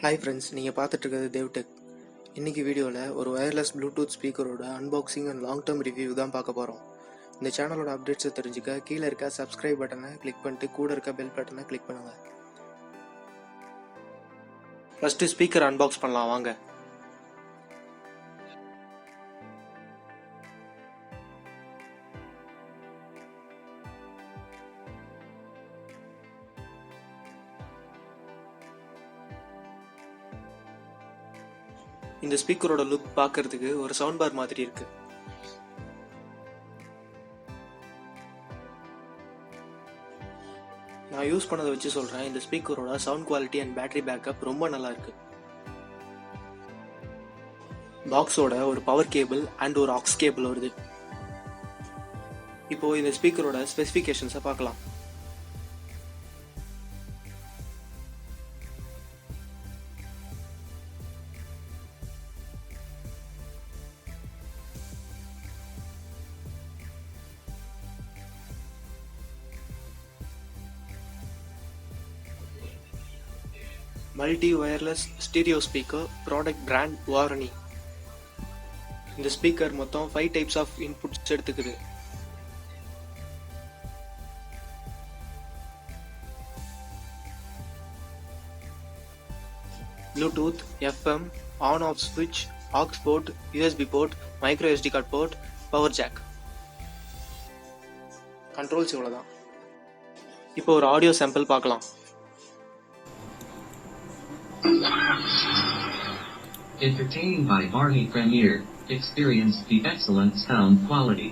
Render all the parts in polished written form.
Hi friends, நீங்கள் பார்த்துட்டு இருக்கிறது தேவ்டெக். இன்றைக்கி வீடியோவில் ஒரு ஒயர்லெஸ் ப்ளூடூத் ஸ்பீக்கரோட unboxing and long term review தான் பார்க்க போகிறோம். இந்த சேனலோட அப்டேட்ஸை தெரிஞ்சுக்க கீழே இருக்க சப்ஸ்கிரைப் பட்டனை கிளிக் பண்ணிட்டு கூட இருக்க பெல் பட்டனை கிளிக் பண்ணுங்கள். ஃபஸ்ட்டு ஸ்பீக்கர் அன்பாக்ஸ் பண்ணலாம் வாங்க. இந்த ஸ்பீக்கரோட லுக் பார்க்கறதுக்கு ஒரு சவுண்ட் பார் மாதிரி இருக்கு. நான் யூஸ் பண்ணதை வச்சு சொல்றேன். இந்த ஸ்பீக்கரோட sound quality and battery backup ரொம்ப நல்லா இருக்கு. பாக்ஸோட ஒரு பவர் கேபிள் அண்ட் ஒரு ஆக்ஸ் கேபிள் வருது. இப்போ இந்த ஸ்பீக்கரோட ஸ்பெசிஃபிகேஷன்ஸை பார்க்கலாம். Multi wireless stereo speaker, product brand வார்னி. இந்த ஸ்பீக்கர் மொத்தம் 5 டைப்ஸ் ஆஃப் இன்புட்ஸ் எடுத்துக்குது. ப்ளூடூத், FM, ஆன் ஆஃப் ஸ்விட்ச், aux port, USB port, micro SD card port, power jack. Controls இவ்வளோதான். இப்போ ஒரு ஆடியோ சாம்பிள் பார்க்கலாம். Entertaining by Varni Premiere. Experience the excellent sound quality.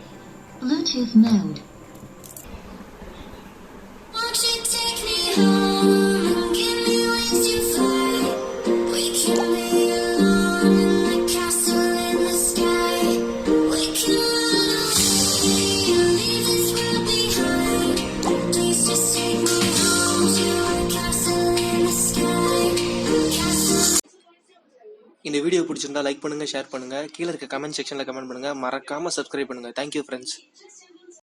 Bluetooth mode. Won't you take me home and give me wings to fly? We can be alone in the castle in the sky. We can run away and leave this world behind. Please just take me home to our castle in the sky. இந்த video பிடிச்சிருந்தா like பண்ணுங்க, share பண்ணுங்க, கீழே இருக்க comment செக்ஷன்ல comment பண்ணுங்க, மறக்காம subscribe பண்ணுங்க. Thank you friends.